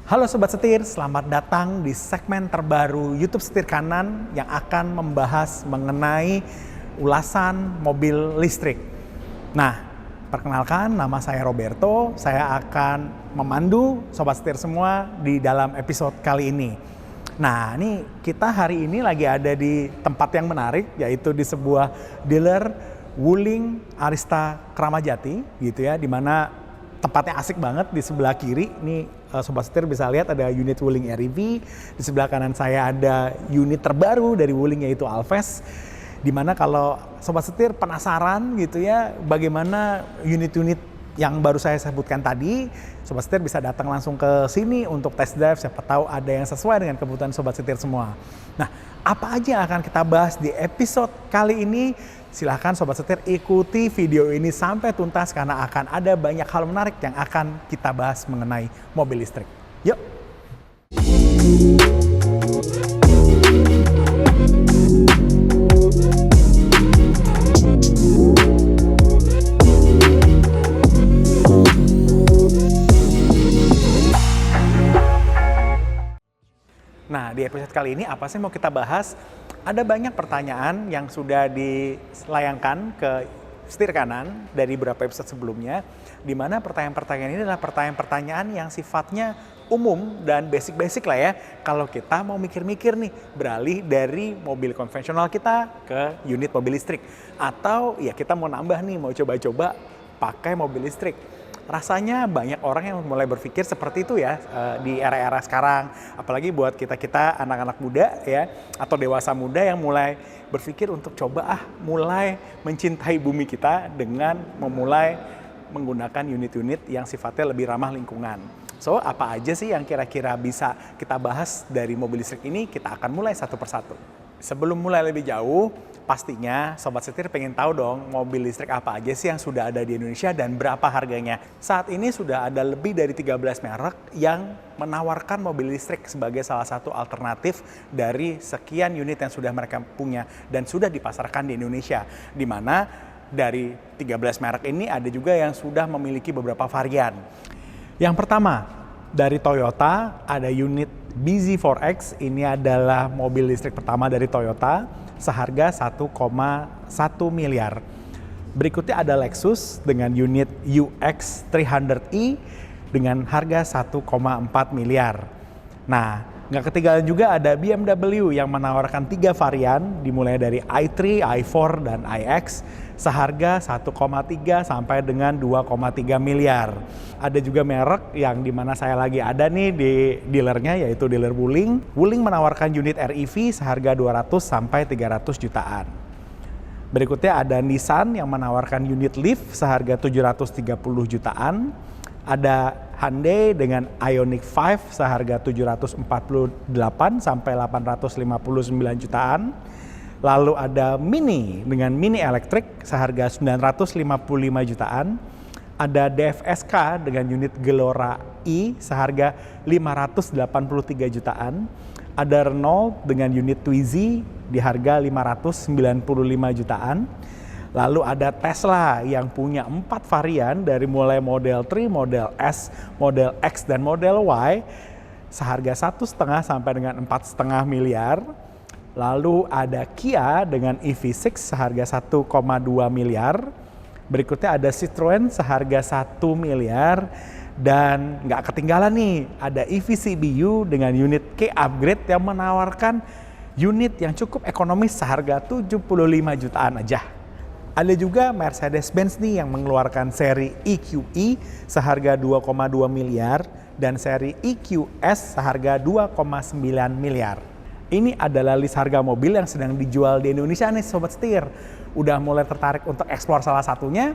Halo Sobat Setir, selamat datang di segmen terbaru YouTube Setir Kanan yang akan membahas mengenai ulasan mobil listrik. Nah, perkenalkan nama saya Roberto, saya akan memandu Sobat Setir semua di dalam episode kali ini. Nah, ini kita hari ini lagi ada di tempat yang menarik, yaitu di sebuah dealer Wuling Arista Kramajati gitu ya, di mana tempatnya asik banget. Di sebelah kiri nih Sobat Setir bisa lihat ada unit Wuling REV, di sebelah kanan saya ada unit terbaru dari Wuling yaitu Alves. Dimana kalau Sobat Setir penasaran gitu ya bagaimana unit-unit yang baru saya sebutkan tadi, Sobat Setir bisa datang langsung ke sini untuk test drive, siapa tahu ada yang sesuai dengan kebutuhan Sobat Setir semua. Nah, apa aja yang akan kita bahas di episode kali ini? Silahkan Sobat Setir ikuti video ini sampai tuntas karena akan ada banyak hal menarik yang akan kita bahas mengenai mobil listrik. Yuk! Nah, di episode kali ini apa sih mau kita bahas? Ada banyak pertanyaan yang sudah dilayangkan ke Setir Kanan dari beberapa episode sebelumnya, di mana pertanyaan-pertanyaan ini adalah pertanyaan-pertanyaan yang sifatnya umum dan basic-basic lah ya. Kalau kita mau mikir-mikir nih, beralih dari mobil konvensional kita ke unit mobil listrik. Atau ya kita mau nambah nih, mau coba-coba pakai mobil listrik. Rasanya banyak orang yang mulai berpikir seperti itu ya di era-era sekarang. Apalagi buat kita-kita anak-anak muda ya atau dewasa muda yang mulai berpikir untuk coba mulai mencintai bumi kita dengan memulai menggunakan unit-unit yang sifatnya lebih ramah lingkungan. So, apa aja sih yang kira-kira bisa kita bahas dari mobil listrik ini? Kita akan mulai satu persatu. Sebelum mulai lebih jauh, pastinya Sobat Setir pengen tahu dong mobil listrik apa aja sih yang sudah ada di Indonesia dan berapa harganya. Saat ini sudah ada lebih dari 13 merek yang menawarkan mobil listrik sebagai salah satu alternatif dari sekian unit yang sudah mereka punya dan sudah dipasarkan di Indonesia. Di mana dari 13 merek ini ada juga yang sudah memiliki beberapa varian. Yang pertama, dari Toyota ada unit bZ4X, ini adalah mobil listrik pertama dari Toyota, seharga 1,1 miliar. Berikutnya ada Lexus dengan unit UX300e dengan harga 1,4 miliar. Nah, nggak ketinggalan juga ada BMW yang menawarkan 3 varian, dimulai dari i3, i4, dan iX, seharga 1,3 sampai dengan 2,3 miliar. Ada juga merek yang dimana saya lagi ada nih di dealernya, yaitu dealer Wuling. Wuling menawarkan unit REV seharga 200 sampai 300 jutaan. Berikutnya ada Nissan yang menawarkan unit Leaf seharga 730 jutaan. Ada Hyundai dengan Ioniq 5 seharga 748 sampai 859 jutaan. Lalu ada Mini dengan Mini Electric seharga 955 jutaan. Ada DFSK dengan unit Gelora E seharga 583 jutaan. Ada Renault dengan unit Twizy di harga 595 jutaan. Lalu ada Tesla yang punya 4 varian dari mulai model 3, model S, model X, dan model Y seharga 1,5 sampai dengan 4,5 miliar. Lalu ada Kia dengan EV6 seharga 1,2 miliar. Berikutnya ada Citroen seharga 1 miliar. Dan nggak ketinggalan nih, ada EV CBU dengan unit K-Upgrade yang menawarkan unit yang cukup ekonomis seharga 75 jutaan aja. Ada juga Mercedes-Benz nih yang mengeluarkan seri EQE seharga 2,2 miliar dan seri EQS seharga 2,9 miliar. Ini adalah list harga mobil yang sedang dijual di Indonesia nih Sobat Setir. Udah mulai tertarik untuk eksplor salah satunya?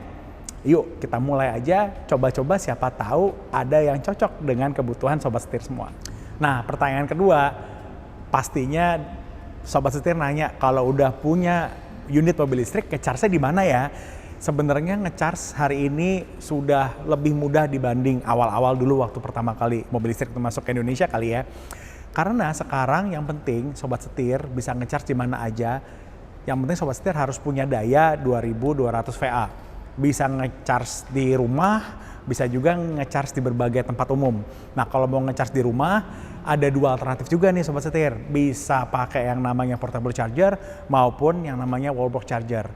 Yuk kita mulai aja, coba-coba siapa tahu ada yang cocok dengan kebutuhan Sobat Setir semua. Nah, pertanyaan kedua, pastinya Sobat Setir nanya kalau udah punya unit mobil listrik, nge-charge-nya di mana ya? Sebenarnya nge-charge hari ini sudah lebih mudah dibanding awal-awal dulu waktu pertama kali mobil listrik itu masuk ke Indonesia kali ya. Karena sekarang yang penting Sobat Setir bisa nge-charge di mana aja. Yang penting Sobat Setir harus punya daya 2200 VA. Bisa ngecharge di rumah, bisa juga ngecharge di berbagai tempat umum. Nah, kalau mau ngecharge di rumah, ada dua alternatif juga nih Sobat Setir. Bisa pakai yang namanya portable charger maupun yang namanya wallbox charger.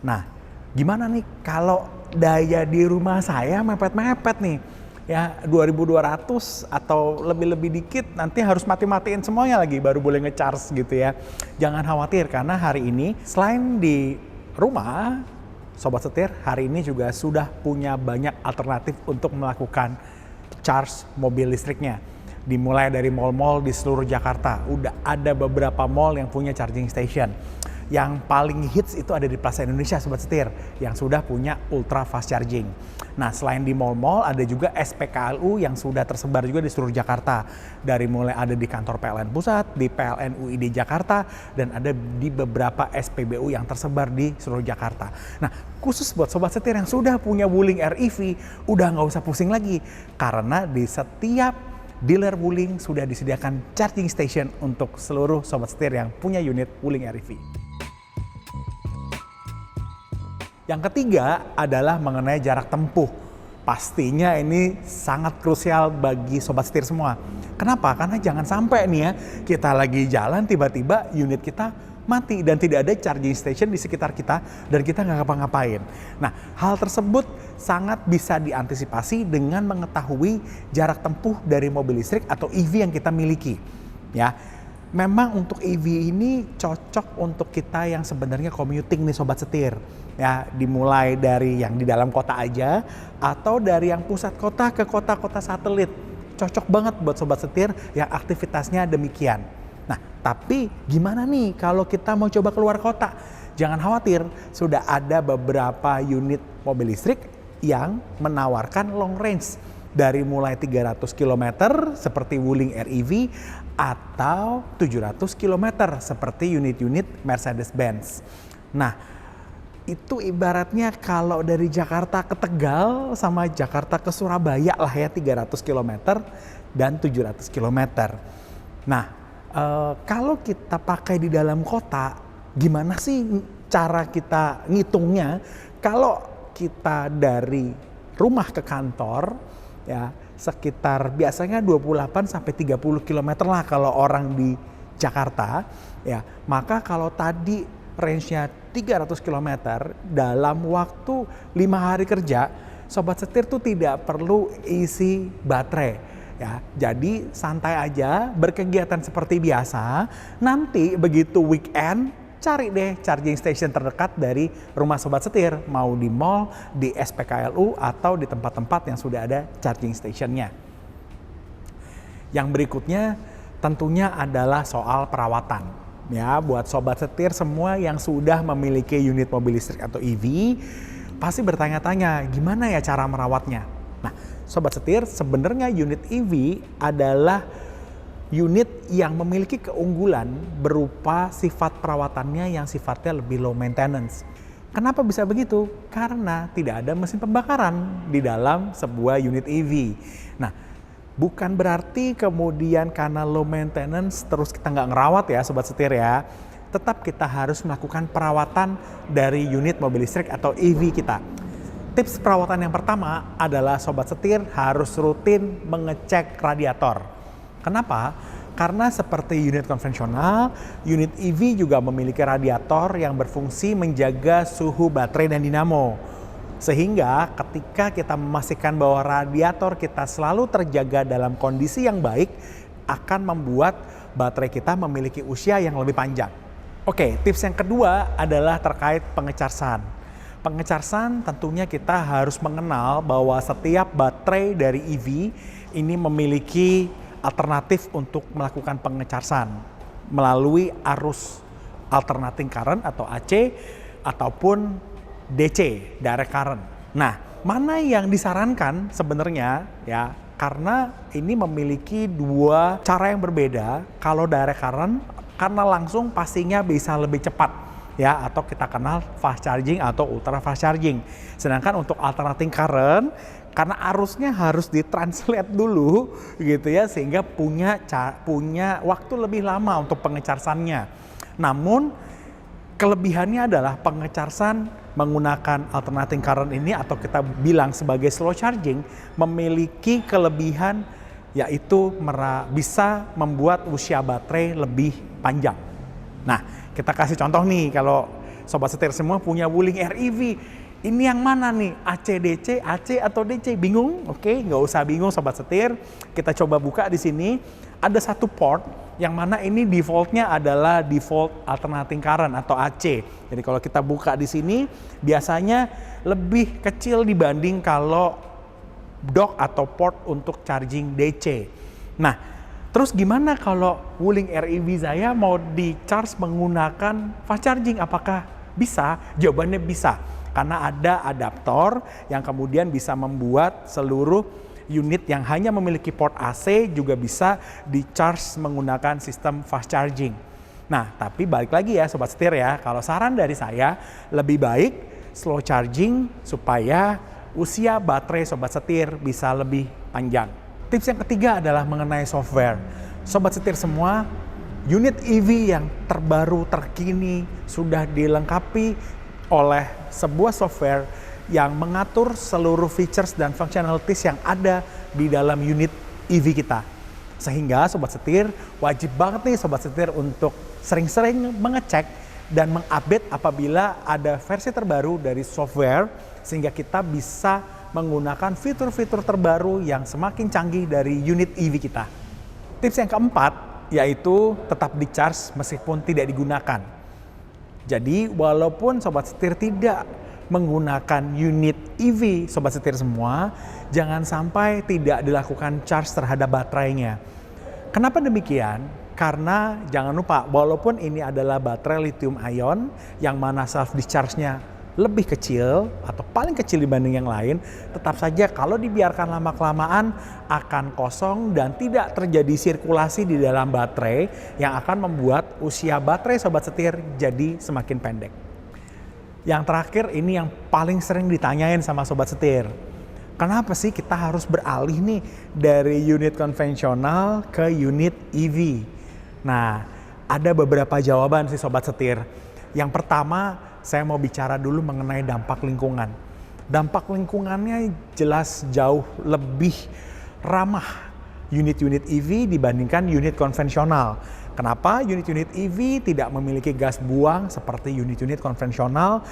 Nah, gimana nih kalau daya di rumah saya mepet-mepet nih? Ya 2200 atau lebih-lebih dikit, nanti harus mati-matiin semuanya lagi baru boleh ngecharge gitu ya. Jangan khawatir karena hari ini selain di rumah, Sobat Setir hari ini juga sudah punya banyak alternatif untuk melakukan charge mobil listriknya. Dimulai dari mall-mall di seluruh Jakarta, udah ada beberapa mall yang punya charging station. Yang paling hits itu ada di Plaza Indonesia Sobat Setir, yang sudah punya ultra fast charging. Nah, selain di mall-mall ada juga SPKLU yang sudah tersebar juga di seluruh Jakarta. Dari mulai ada di kantor PLN Pusat, di PLN UID Jakarta, dan ada di beberapa SPBU yang tersebar di seluruh Jakarta. Nah, khusus buat Sobat Setir yang sudah punya Wuling REV, udah nggak usah pusing lagi. Karena di setiap dealer Wuling sudah disediakan charging station untuk seluruh Sobat Setir yang punya unit Wuling REV. Yang ketiga adalah mengenai jarak tempuh. Pastinya ini sangat krusial bagi Sobat Setir semua. Kenapa? Karena jangan sampai nih ya, kita lagi jalan tiba-tiba unit kita mati dan tidak ada charging station di sekitar kita dan kita nggak ngapa-ngapain. Nah, hal tersebut sangat bisa diantisipasi dengan mengetahui jarak tempuh dari mobil listrik atau EV yang kita miliki. Ya, memang untuk EV ini cocok untuk kita yang sebenarnya commuting nih Sobat Setir. Ya, dimulai dari yang di dalam kota aja atau dari yang pusat kota ke kota-kota satelit. Cocok banget buat Sobat Setir yang aktivitasnya demikian. Nah, tapi gimana nih kalau kita mau coba keluar kota? Jangan khawatir, sudah ada beberapa unit mobil listrik yang menawarkan long range. Dari mulai 300 km seperti Wuling REV atau 700 km seperti unit-unit Mercedes-Benz. Nah, itu ibaratnya kalau dari Jakarta ke Tegal sama Jakarta ke Surabaya lah ya 300 km dan 700 km. Nah, kalau kita pakai di dalam kota, gimana sih cara kita ngitungnya? Kalau kita dari rumah ke kantor, ya sekitar biasanya 28 sampai 30 km lah kalau orang di Jakarta, ya. Maka kalau tadi range-nya 300 km dalam waktu 5 hari kerja, Sobat Setir tuh tidak perlu isi baterai. Ya, jadi santai aja, berkegiatan seperti biasa. Nanti begitu weekend, cari deh charging station terdekat dari rumah Sobat Setir, mau di mall, di SPKLU, atau di tempat-tempat yang sudah ada charging stationnya. Yang berikutnya tentunya adalah soal perawatan. Ya, buat Sobat Setir semua yang sudah memiliki unit mobil listrik atau EV, pasti bertanya-tanya gimana ya cara merawatnya. Nah, Sobat Setir, sebenarnya unit EV adalah unit yang memiliki keunggulan berupa sifat perawatannya yang sifatnya lebih low maintenance. Kenapa bisa begitu? Karena tidak ada mesin pembakaran di dalam sebuah unit EV. Nah, bukan berarti kemudian karena low maintenance terus kita nggak ngerawat ya Sobat Setir ya. Tetap kita harus melakukan perawatan dari unit mobil listrik atau EV kita. Tips perawatan yang pertama adalah Sobat Setir harus rutin mengecek radiator. Kenapa? Karena seperti unit konvensional, unit EV juga memiliki radiator yang berfungsi menjaga suhu baterai dan dinamo. Sehingga ketika kita memastikan bahwa radiator kita selalu terjaga dalam kondisi yang baik, akan membuat baterai kita memiliki usia yang lebih panjang. Oke, tips yang kedua adalah terkait pengecasan. Pengecasan tentunya kita harus mengenal bahwa setiap baterai dari EV ini memiliki alternatif untuk melakukan pengecasan melalui arus alternating current atau AC ataupun DC, direct current. Nah, mana yang disarankan sebenarnya ya, karena ini memiliki dua cara yang berbeda. Kalau direct current karena langsung pastinya bisa lebih cepat ya, atau kita kenal fast charging atau ultra fast charging. Sedangkan untuk alternating current karena arusnya harus ditranslate dulu gitu ya, sehingga punya waktu lebih lama untuk pengecasannya. Namun Kelebihannya adalah pengecasan menggunakan alternating current ini atau kita bilang sebagai slow charging memiliki kelebihan yaitu bisa membuat usia baterai lebih panjang. Nah, kita kasih contoh nih, kalau sobat setir semua punya Wuling REV, ini yang mana nih? AC DC, AC atau DC? Bingung? Oke, nggak usah bingung sobat setir. Kita coba buka di sini. Ada satu port yang mana ini defaultnya adalah default alternating current atau AC. Jadi kalau kita buka di sini biasanya lebih kecil dibanding kalau dock atau port untuk charging DC. Nah, terus gimana kalau Wuling REV saya mau di charge menggunakan fast charging? Apakah bisa? Jawabannya bisa. Karena ada adaptor yang kemudian bisa membuat seluruh unit yang hanya memiliki port AC juga bisa di-charge menggunakan sistem fast charging. Nah, tapi balik lagi ya sobat setir ya, kalau saran dari saya lebih baik slow charging supaya usia baterai sobat setir bisa lebih panjang. Tips yang ketiga adalah mengenai software. Sobat setir semua, unit EV yang terbaru terkini sudah dilengkapi oleh sebuah software yang mengatur seluruh features dan functionalities yang ada di dalam unit EV kita. Sehingga sobat setir wajib banget nih sobat setir untuk sering-sering mengecek dan mengupdate apabila ada versi terbaru dari software sehingga kita bisa menggunakan fitur-fitur terbaru yang semakin canggih dari unit EV kita. Tips yang keempat yaitu tetap di-charge meskipun tidak digunakan. Jadi walaupun sobat setir tidak menggunakan unit EV sobat setir semua, jangan sampai tidak dilakukan charge terhadap baterainya. Kenapa demikian? Karena jangan lupa walaupun ini adalah baterai lithium ion yang mana self discharge-nya lebih kecil atau paling kecil dibanding yang lain, tetap saja kalau dibiarkan lama-kelamaan akan kosong dan tidak terjadi sirkulasi di dalam baterai yang akan membuat usia baterai sobat setir jadi semakin pendek. Yang terakhir ini yang paling sering ditanyain sama sobat setir. Kenapa sih kita harus beralih nih dari unit konvensional ke unit EV? Nah, ada beberapa jawaban sih sobat setir. Yang pertama, saya mau bicara dulu mengenai dampak lingkungan. Dampak lingkungannya jelas jauh lebih ramah unit-unit EV dibandingkan unit konvensional. Kenapa unit-unit EV tidak memiliki gas buang seperti unit-unit konvensional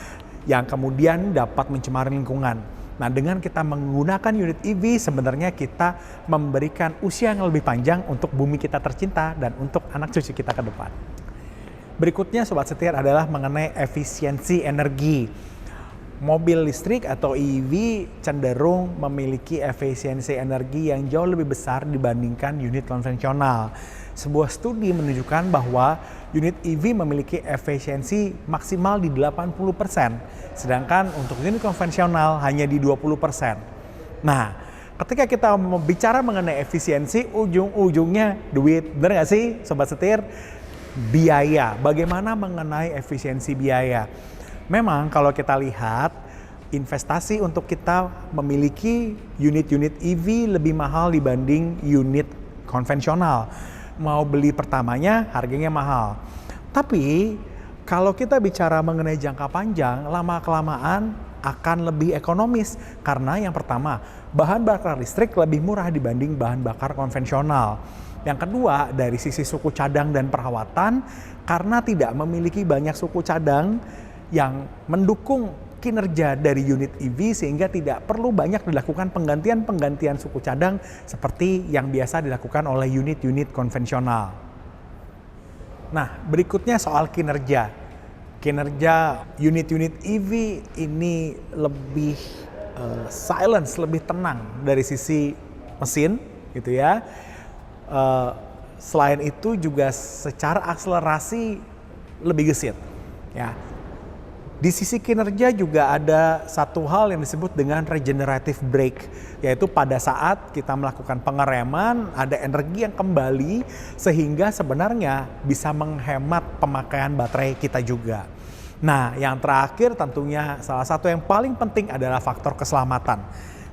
yang kemudian dapat mencemari lingkungan. Nah, dengan kita menggunakan unit EV sebenarnya kita memberikan usia yang lebih panjang untuk bumi kita tercinta dan untuk anak cucu kita ke depan. Berikutnya sobat setir adalah mengenai efisiensi energi. Mobil listrik atau EV cenderung memiliki efisiensi energi yang jauh lebih besar dibandingkan unit konvensional. Sebuah studi menunjukkan bahwa unit EV memiliki efisiensi maksimal di 80%, sedangkan untuk unit konvensional hanya di 20%. Nah, ketika kita bicara mengenai efisiensi, ujung-ujungnya duit, bener nggak sih sobat setir? Biaya. Bagaimana mengenai efisiensi biaya? Memang kalau kita lihat investasi untuk kita memiliki unit-unit EV lebih mahal dibanding unit konvensional. Mau beli pertamanya harganya mahal. Tapi kalau kita bicara mengenai jangka panjang, lama-kelamaan akan lebih ekonomis. Karena yang pertama, bahan bakar listrik lebih murah dibanding bahan bakar konvensional. Yang kedua, dari sisi suku cadang dan perawatan, karena tidak memiliki banyak suku cadang yang mendukung kinerja dari unit EV sehingga tidak perlu banyak dilakukan penggantian suku cadang seperti yang biasa dilakukan oleh unit-unit konvensional. Nah, berikutnya soal kinerja. Kinerja unit-unit EV ini lebih silence, lebih tenang dari sisi mesin gitu ya. Selain itu juga secara akselerasi lebih gesit ya. Di sisi kinerja juga ada satu hal yang disebut dengan regenerative brake, yaitu pada saat kita melakukan pengereman ada energi yang kembali sehingga sebenarnya bisa menghemat pemakaian baterai kita juga. Nah, yang terakhir tentunya salah satu yang paling penting adalah faktor keselamatan.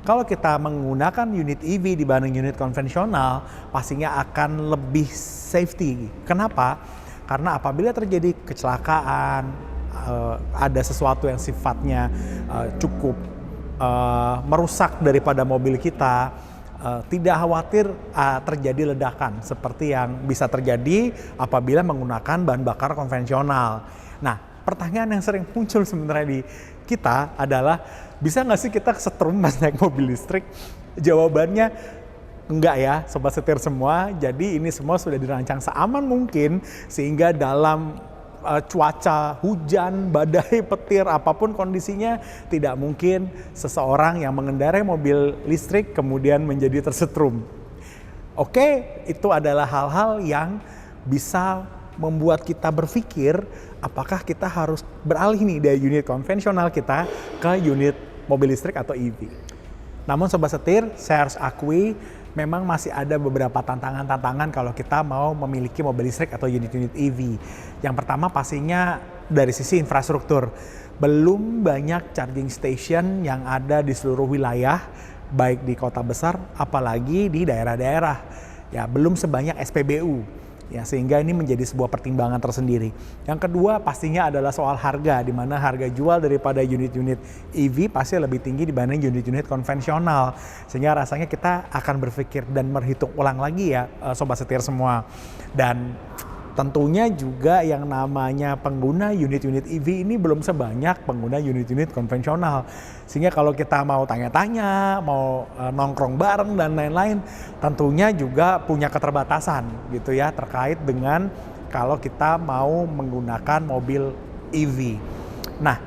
Kalau kita menggunakan unit EV dibanding unit konvensional, pastinya akan lebih safety. Kenapa? Karena apabila terjadi kecelakaan, ada sesuatu yang sifatnya cukup merusak daripada mobil kita, tidak khawatir terjadi ledakan seperti yang bisa terjadi apabila menggunakan bahan bakar konvensional. Nah, pertanyaan yang sering muncul sebenarnya di kita adalah, bisa nggak sih kita kesetrum pas naik mobil listrik? Jawabannya enggak ya, sobat setir semua. Jadi ini semua sudah dirancang seaman mungkin sehingga dalam cuaca hujan, badai, petir, apapun kondisinya, tidak mungkin seseorang yang mengendarai mobil listrik kemudian menjadi tersetrum. Oke, itu adalah hal-hal yang bisa membuat kita berpikir apakah kita harus beralih nih dari unit konvensional kita ke unit mobil listrik atau EV. Namun sobat setir, saya harus akui memang masih ada beberapa tantangan-tantangan kalau kita mau memiliki mobil listrik atau unit-unit EV. Yang pertama pastinya dari sisi infrastruktur. Belum banyak charging station yang ada di seluruh wilayah, baik di kota besar apalagi di daerah-daerah. Ya, belum sebanyak SPBU. Ya, sehingga ini menjadi sebuah pertimbangan tersendiri. Yang kedua pastinya adalah soal harga, di mana harga jual daripada unit-unit EV pasti lebih tinggi dibanding unit-unit konvensional. Sehingga rasanya kita akan berpikir dan berhitung ulang lagi ya sobat setir semua. Dan tentunya juga yang namanya pengguna unit-unit EV ini belum sebanyak pengguna unit-unit konvensional. Sehingga kalau kita mau tanya-tanya, mau nongkrong bareng dan lain-lain, tentunya juga punya keterbatasan gitu ya terkait dengan kalau kita mau menggunakan mobil EV. Nah,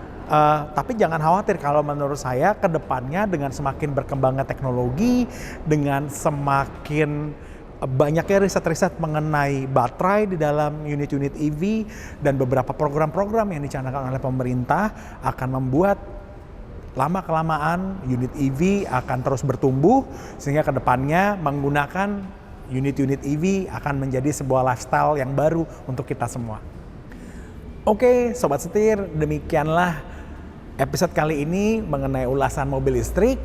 tapi jangan khawatir, kalau menurut saya ke depannya dengan semakin berkembangnya teknologi, dengan semakin banyaknya riset-riset mengenai baterai di dalam unit-unit EV dan beberapa program-program yang dicanangkan oleh pemerintah akan membuat lama-kelamaan unit EV akan terus bertumbuh, sehingga kedepannya menggunakan unit-unit EV akan menjadi sebuah lifestyle yang baru untuk kita semua. Oke, sobat setir, demikianlah episode kali ini mengenai ulasan mobil listrik.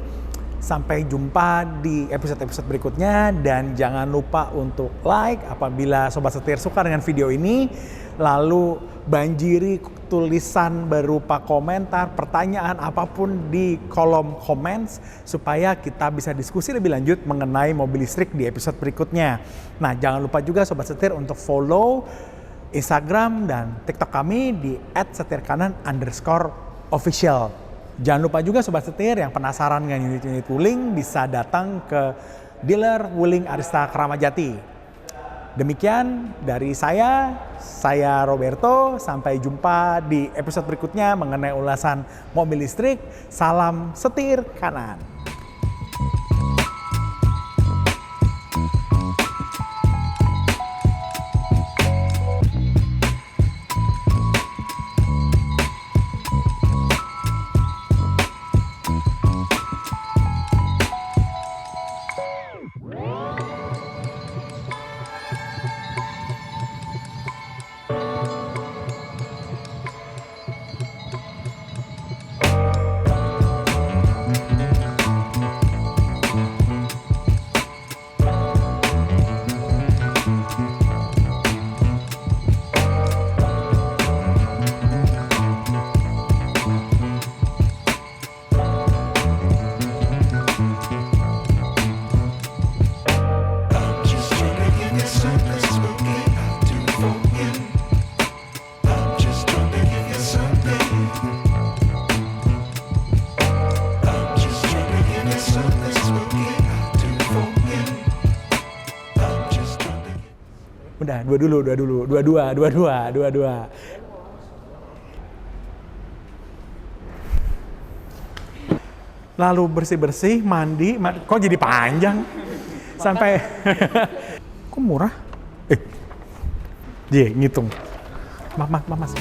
Sampai jumpa di episode-episode berikutnya, dan jangan lupa untuk like apabila sobat setir suka dengan video ini, lalu banjiri tulisan berupa komentar, pertanyaan apapun di kolom comments supaya kita bisa diskusi lebih lanjut mengenai mobil listrik di episode berikutnya. Nah, jangan lupa juga sobat setir untuk follow Instagram dan TikTok kami di @setirkanan_official. Jangan lupa juga sobat setir yang penasaran dengan unit-unit Wuling bisa datang ke dealer Wuling Arista Kramajati. Demikian dari saya Roberto. Sampai jumpa di episode berikutnya mengenai ulasan mobil listrik. Salam setir kanan. Udah, dua. Lalu bersih-bersih, mandi, kok jadi panjang? Sampai, kok murah? Ngitung. Mas.